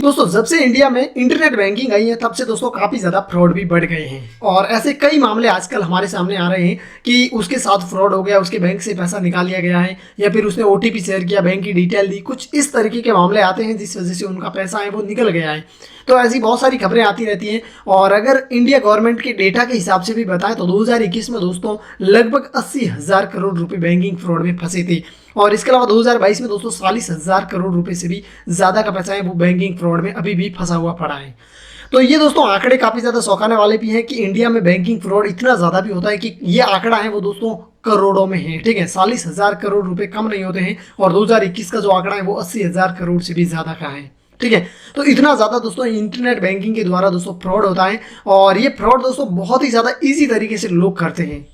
दोस्तों जब से इंडिया में इंटरनेट बैंकिंग आई है तब से दोस्तों काफी ज्यादा फ्रॉड भी बढ़ गए हैं और ऐसे कई मामले आजकल हमारे सामने आ रहे हैं कि उसके साथ फ्रॉड हो गया, उसके बैंक से पैसा निकाल लिया गया है या फिर उसने ओटीपी शेयर किया, बैंक की डिटेल दी, कुछ इस तरीके के मामले आते हैं जिस वजह से उनका पैसा है वो निकल गया है। तो ऐसी बहुत सारी खबरें आती रहती हैं और अगर इंडिया गवर्नमेंट के डेटा के हिसाब से भी बताएं तो 2021 में दोस्तों लगभग 80,000 करोड़ रुपए बैंकिंग फ्रॉड में फंसे थे और इसके अलावा 2022 में दोस्तों 40,000 करोड़ रुपए से भी ज्यादा का पैसा है वो बैंकिंग फ्रॉड में अभी भी फंसा हुआ पड़ा है। तो ये दोस्तों आंकड़े काफी ज्यादा चौंकाने वाले भी हैं कि इंडिया में बैंकिंग फ्रॉड इतना ज्यादा भी होता है कि ये आंकड़ा है वो दोस्तों करोड़ों में है। ठीक है, 40,000 करोड़ रुपए कम नहीं होते हैं और 2021 का जो आंकड़ा है वो 80,000 करोड़ से भी ज्यादा का है। ठीक है, तो इतना ज्यादा दोस्तों इंटरनेट बैंकिंग के द्वारा दोस्तों फ्रॉड होता है और ये फ्रॉड दोस्तों बहुत ही ज्यादा इजी तरीके से लोग करते हैं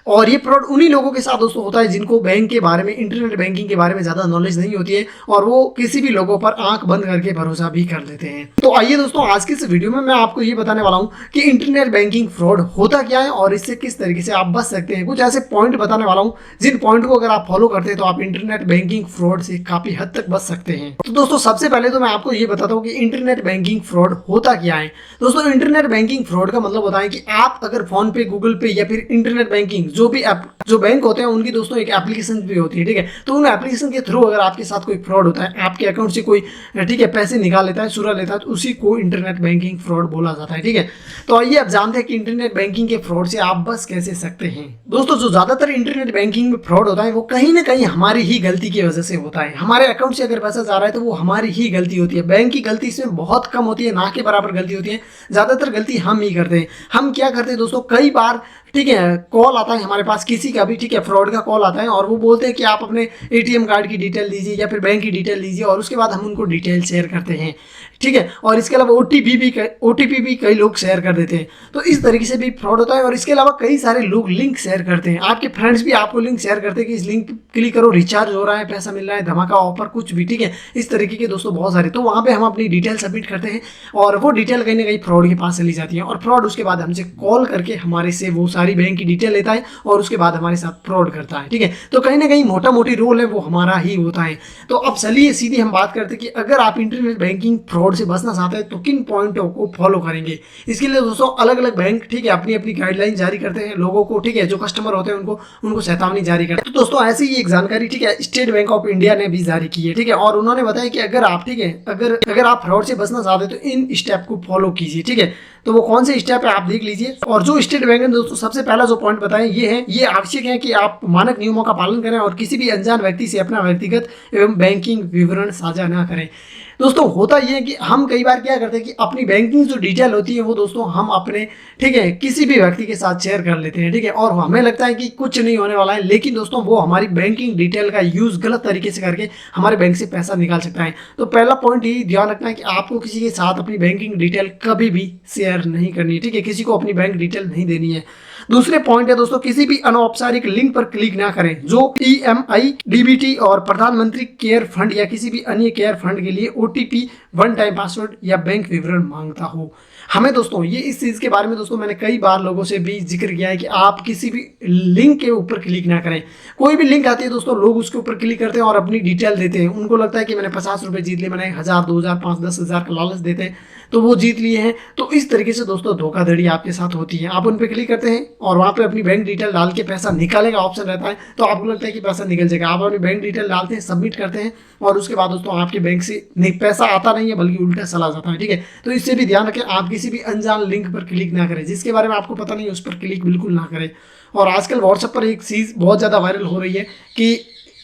और ये फ्रॉड उन्हीं लोगों के साथ दोस्तों होता है जिनको बैंक के बारे में, इंटरनेट बैंकिंग के बारे में ज्यादा नॉलेज नहीं होती है और वो किसी भी लोगों पर आंख बंद करके भरोसा भी कर लेते हैं। तो आइए दोस्तों आज की इस वीडियो में मैं आपको ये बताने वाला हूँ कि इंटरनेट बैंकिंग फ्रॉड होता क्या है और इससे किस तरीके से आप बच सकते हैं। कुछ ऐसे पॉइंट बताने वाला हूँ जिन पॉइंट को अगर आप फॉलो करते हैं तो आप इंटरनेट बैंकिंग फ्रॉड से काफी हद तक बच सकते हैं। तो दोस्तों सबसे पहले तो मैं आपको ये बताता हूँ कि इंटरनेट बैंकिंग फ्रॉड होता क्या है। दोस्तों इंटरनेट बैंकिंग फ्रॉड का मतलब होता है कि आप अगर फोन पे, गूगल पे या फिर इंटरनेट बैंकिंग जो बैंक होते हैं उनकी दोस्तों एक एप्लीकेशन भी होती है। ठीक है, तो उन एप्लीकेशन के थ्रू अगर आपके साथ कोई फ्रॉड होता है, आपके अकाउंट से कोई ठीक है पैसे निकाल लेता है, चुरा लेता है, तो उसी को इंटरनेट बैंकिंग फ्रॉड बोला जाता है। ठीक है, तो आइए अब जानते हैं कि इंटरनेट बैंकिंग के फ्रॉड से आप बच कैसे सकते हैं। दोस्तों जो ज्यादातर इंटरनेट बैंकिंग में फ्रॉड होता है वो कहीं ना कहीं हमारी ही गलती की वजह से होता है। हमारे अकाउंट से अगर पैसा जा रहा है तो वो हमारी ही गलती होती है। बैंक की गलती इसमें बहुत कम होती है, ना के बराबर गलती होती है। ज्यादातर गलती हम ही करते हैं। हम क्या करते हैं दोस्तों, कई बार ठीक है कॉल आता है हमारे पास किसी का भी, ठीक है फ्रॉड का कॉल आता है और वो बोलते हैं कि आप अपने एटीएम कार्ड की डिटेल दीजिए या फिर बैंक की डिटेल दीजिए और उसके बाद हम उनको डिटेल शेयर करते हैं। ठीक है, और इसके अलावा ओटीपी भी कई लोग शेयर कर देते हैं। तो इस तरीके से भी फ्रॉड होता है और इसके अलावा कई सारे लोग लिंक शेयर करते हैं। आपके फ्रेंड्स भी आपको लिंक शेयर करते हैं कि इस लिंक क्लिक करो, रिचार्ज हो रहा है, पैसा मिल रहा है, धमाका ऑफर, कुछ भी। ठीक है, इस तरीके के दोस्तों बहुत सारे, तो वहां पे हम अपनी डिटेल सबमिट करते हैं और वो डिटेल कहीं ना कहीं फ्रॉड के पास चली जाती है और फ्रॉड उसके बाद हमसे कॉल करके हमारे से वो सारी बैंक की डिटेल लेता है और उसके बाद हमारे साथ फ्रॉड करता है। ठीक है, तो कहीं ना कहीं मोटा मोटी रोल है वो हमारा ही होता है। तो अब चलिए सीधे हम बात करते हैं कि अगर आप इंटरनेट बैंकिंग फ्रॉड से बचना चाहते हैं तो किन पॉइंटों को फॉलो करेंगे। इसके लिए दोस्तों अलग अलग बैंक ठीक है अपनी अपनी गाइडलाइन जारी करते हैं लोगों को। ठीक है, जो कस्टमर होते हैं उनको चेतावनी जारी करते हैं। तो दोस्तों ऐसी ही एक जानकारी ठीक है स्टेट बैंक ऑफ इंडिया ने भी जारी की है। ठीक है, और उन्होंने बताया कि अगर आप ठीक है अगर आप फ्रॉड से बचना चाहते हैं तो इन स्टेप को फॉलो कीजिए। ठीक है, तो वो कौन से स्टेप है आप देख लीजिए। और जो स्टेट बैंक ने दोस्तों सबसे पहला जो पॉइंट बताया ये आवश्यक है कि आप मानक नियमों का पालन करें और किसी भी अनजान व्यक्ति से अपना व्यक्तिगत एवं बैंकिंग विवरण साझा ना करें। दोस्तों होता यह है कि हम कई बार क्या करते हैं कि अपनी बैंकिंग जो डिटेल होती है वो दोस्तों हम अपने ठीक है किसी भी व्यक्ति के साथ शेयर कर लेते हैं। ठीक है, और हमें लगता है कि कुछ नहीं होने वाला है, लेकिन दोस्तों वो हमारी बैंकिंग डिटेल का यूज गलत तरीके से करके हमारे बैंक से पैसा निकाल सकता है। तो पहला पॉइंट ये ध्यान रखना है कि आपको किसी के साथ अपनी बैंकिंग डिटेल कभी भी शेयर नहीं करनी है। ठीक है, किसी को अपनी बैंक डिटेल नहीं देनी है। दूसरे पॉइंट है दोस्तों किसी भी अनौपचारिक लिंक पर क्लिक ना करें जो ईएमआई, डीबीटी और प्रधानमंत्री केयर फंड या किसी भी अन्य केयर फंड के लिए ओटीपी, वन टाइम पासवर्ड या बैंक विवरण मांगता हो। हमें दोस्तों ये इस चीज के बारे में दोस्तों मैंने कई बार लोगों से भी जिक्र किया है कि आप किसी भी लिंक के ऊपर क्लिक ना करें। कोई भी लिंक आती है दोस्तों लोग उसके ऊपर क्लिक करते हैं और अपनी डिटेल देते हैं। उनको लगता है कि मैंने 50 रुपए जीत लिए, मैंने 1000, 2000, 5, 10,000 का लालच देते हैं तो वो जीत लिए हैं। तो इस तरीके से दोस्तों धोखाधड़ी आपके साथ होती है। आप उन पर क्लिक करते हैं और वहां पे अपनी बैंक डिटेल डाल के पैसा निकाले का ऑप्शन रहता है तो आपको लगता है कि पैसा निकल जाएगा। आप अपनी बैंक डिटेल डालते हैं, सबमिट करते हैं और उसके बाद दोस्तों आपके बैंक से पैसा आता नहीं है बल्कि उल्टा चला जाता है। ठीक है, तो इससे भी ध्यान रखें आप किसी भी अनजान लिंक पर क्लिक ना करें, जिसके बारे में आपको पता नहीं उस पर क्लिक बिल्कुल ना करें। और आजकल व्हाट्सएप पर एक चीज बहुत ज्यादा वायरल हो रही है कि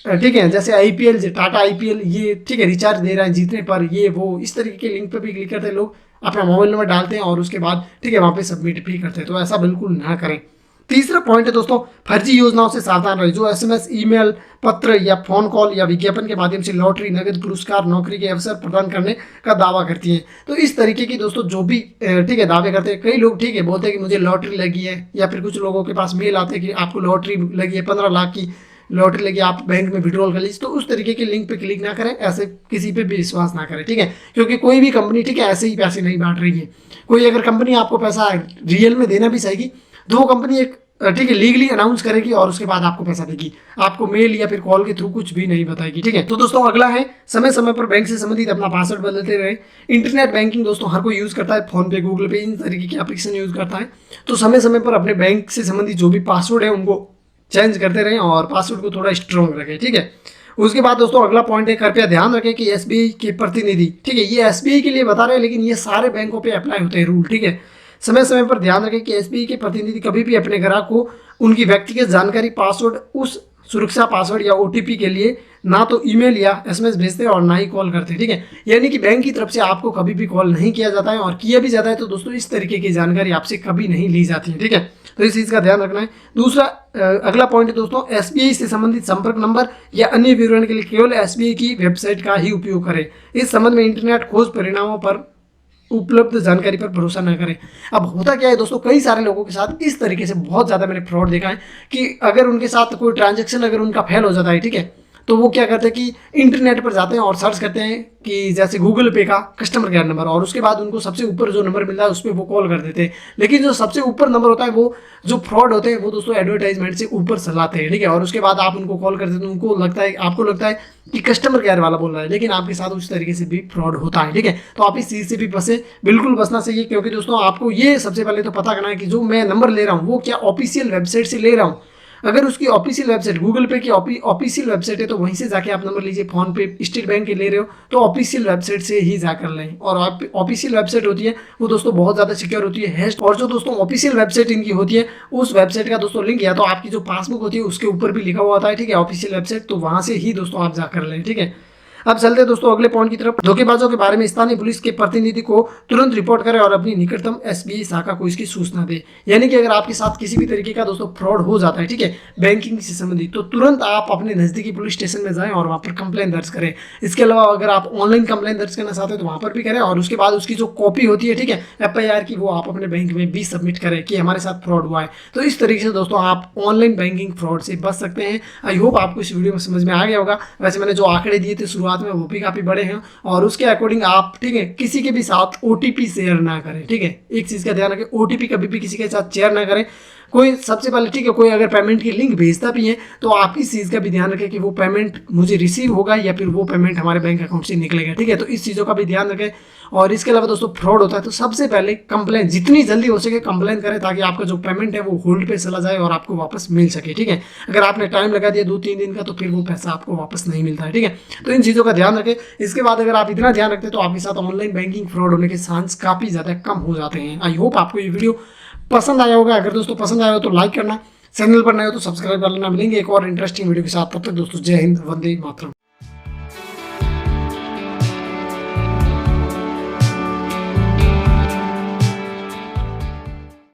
ठीक है जैसे आईपीएल, टाटा आईपीएल ये ठीक है रिचार्ज दे रहा है जीतने पर, ये वो इस तरीके के लिंक पर भी क्लिक करते हैं लोग, अपना मोबाइल नंबर डालते हैं और उसके बाद ठीक है वहां पे सबमिट भी करते हैं। तो ऐसा बिल्कुल ना करें। तीसरा पॉइंट है दोस्तों फर्जी योजनाओं से सावधान रहे जो एसएमएस, ईमेल, पत्र या फोन कॉल या विज्ञापन के माध्यम से लॉटरी, नगद पुरस्कार, नौकरी के अवसर प्रदान करने का दावा करती हैं। तो इस तरीके की दोस्तों जो भी ठीक है दावे करते हैं कई लोग, ठीक है बोलते हैं कि मुझे लॉटरी लगी है या फिर कुछ लोगों के पास मेल आते हैं कि आपको लॉटरी लगी है, 15 लाख की लॉटरी लगी, आप बैंक में विड्रॉल कर लीजिए। तो उस तरीके के लिंक पे क्लिक ना करें, ऐसे किसी पे भी विश्वास ना करें। ठीक है, क्योंकि कोई भी कंपनी ठीक है ऐसे ही पैसे नहीं बांट रही है। कोई अगर कंपनी आपको पैसा रियल में देना भी चाहेगी तो वो कंपनी एक ठीक है, लीगली अनाउंस करेगी और उसके बाद आपको पैसा देगी, आपको मेल या फिर कॉल के थ्रू कुछ भी नहीं बताएगी। ठीक है, तो दोस्तों अगला है समय समय पर बैंक से संबंधित अपना पासवर्ड बदलते रहे। इंटरनेट बैंकिंग दोस्तों हर कोई यूज करता है, फोन पे, गूगल पे, इन तरीके के एप्लीकेशन यूज करता है। तो समय समय पर अपने बैंक से संबंधित जो भी पासवर्ड है उनको चेंज करते रहें और पासवर्ड को थोड़ा स्ट्रॉन्ग रखें। ठीक है, उसके बाद दोस्तों अगला पॉइंट है, कृपया ध्यान रखें कि एसबीआई के प्रतिनिधि, ठीक है, ये एसबीआई के लिए बता रहे हैं लेकिन ये सारे बैंकों पे अप्लाई होते हैं रूल। ठीक है, समय समय पर ध्यान रखें कि एसबीआई के प्रतिनिधि कभी भी अपने ग्राहक को उनकी व्यक्तिगत जानकारी, पासवर्ड, उस सुरक्षा पासवर्ड या ओटीपी के लिए ना तो ईमेल या एसएमएस भेजते और ना ही कॉल करते। ठीक है, यानी कि बैंक की तरफ से आपको कभी भी कॉल नहीं किया जाता है, और किया भी जाता है तो दोस्तों इस तरीके की जानकारी आपसे कभी नहीं ली जाती है। ठीक है, तो इस चीज़ का ध्यान रखना है। दूसरा अगला पॉइंट है दोस्तों, एसबीआई से संबंधित संपर्क नंबर या अन्य विवरण के लिए केवल एसबीआई की वेबसाइट का ही उपयोग करें। इस संबंध में इंटरनेट खोज परिणामों पर उपलब्ध जानकारी पर भरोसा न करें। अब होता क्या है दोस्तों, कई सारे लोगों के साथ इस तरीके से बहुत ज़्यादा मैंने फ्रॉड देखा है कि अगर उनके साथ कोई ट्रांजैक्शन अगर उनका फेल हो जाता है, ठीक है, तो वो क्या करते हैं कि इंटरनेट पर जाते हैं और सर्च करते हैं कि जैसे गूगल पे का कस्टमर केयर नंबर, और उसके बाद उनको सबसे ऊपर जो नंबर मिलता है उस पर वो कॉल कर देते हैं। लेकिन जो सबसे ऊपर नंबर होता है वो जो फ्रॉड होते हैं वो दोस्तों एडवर्टाइजमेंट से ऊपर चलाते हैं। ठीक है, और उसके बाद आप उनको कॉल करते हैं तो उनको लगता है, आपको लगता है कि कस्टमर केयर वाला बोल रहा है, लेकिन आपके साथ उस तरीके से भी फ्रॉड होता है। ठीक है, तो आप इस चीज़ से भी बसे, बिल्कुल बचना चाहिए, क्योंकि दोस्तों आपको ये सबसे पहले तो पता करना है कि जो मैं नंबर ले रहा हूँ वो क्या ऑफिशियल वेबसाइट से ले रहा हूँ। अगर उसकी ऑफिशियल वेबसाइट गूगल पे की ऑफिशियल वेबसाइट है तो वहीं से जाके आप नंबर लीजिए। फोन पे, स्टेट बैंक के ले रहे हो तो ऑफिशियल वेबसाइट से ही जाकर लें, और ऑफिशियल वेबसाइट होती है वो दोस्तों बहुत ज़्यादा सिक्योर होती है। और जो दोस्तों ऑफिशियल वेबसाइट इनकी होती है उस वेबसाइट का दोस्तों लिंक या तो आपकी जो पासबुक होती है उसके ऊपर भी लिखा हुआ होता है। ठीक है, ऑफिशियल वेबसाइट, तो वहाँ से ही दोस्तों आप जाकर लें। ठीक है, अब चलते हैं दोस्तों अगले पॉइंट की तरफ। धोखेबाजों के बारे में स्थानीय पुलिस के प्रतिनिधि को तुरंत रिपोर्ट करें और अपनी निकटतम एसबीआई शाखा को इसकी सूचना दे। यानी कि अगर आपके साथ किसी भी तरीके का दोस्तों फ्रॉड हो जाता है, ठीक है, बैंकिंग से संबंधित, तो तुरंत आप अपने नजदीकी पुलिस स्टेशन में जाएं और वहां पर कंप्लेन दर्ज करें। इसके अलावा अगर आप ऑनलाइन कंप्लेन दर्ज करना चाहते हैं तो वहां पर भी करें, और उसके बाद उसकी जो कॉपी होती है, ठीक है, एफआईआर की, वो आप अपने बैंक में भी सबमिट करें कि हमारे साथ फ्रॉड हुआ है। तो इस तरीके से दोस्तों आप ऑनलाइन बैंकिंग फ्रॉड से बच सकते हैं। आई होप आपको इस वीडियो में समझ में आ गया होगा। वैसे मैंने जो आंकड़े दिए थे शुरुआत में वो भी काफी बड़े हैं, और उसके अकॉर्डिंग आप, ठीक है, किसी के भी साथ ओटीपी शेयर ना करें। ठीक है, एक चीज का ध्यान रखें, ओटीपी कभी भी किसी के साथ शेयर ना करें। कोई सबसे पहले, ठीक है, कोई अगर पेमेंट की लिंक भेजता भी है तो आप इस चीज़ का भी ध्यान रखें कि वो पेमेंट मुझे रिसीव होगा या फिर वो पेमेंट हमारे बैंक अकाउंट से निकलेगा। ठीक है, तो इस चीज़ों का भी ध्यान रखें। और इसके अलावा दोस्तों फ्रॉड होता है तो सबसे पहले कंप्लेन, जितनी जल्दी हो सके कंप्लेन करें, ताकि आपका जो पेमेंट है वो होल्ड पे चला जाए और आपको वापस मिल सके। ठीक है, अगर आपने टाइम लगा दिया 2-3 दिन का तो फिर वो पैसा आपको वापस नहीं मिलता है। ठीक है, तो इन चीज़ों का ध्यान रखें। इसके बाद अगर आप इतना ध्यान रखते हैं तो आपके साथ ऑनलाइन बैंकिंग फ्रॉड होने के चांस काफ़ी ज़्यादा कम हो जाते हैं। आई होप आपको ये वीडियो पसंद आया होगा। अगर दोस्तों पसंद आया हो तो लाइक करना, चैनल पर नए हो तो सब्सक्राइब कर लेना। मिलेंगे एक और इंटरेस्टिंग वीडियो के साथ, तब तक दोस्तों जय हिंद, वंदे मातरम।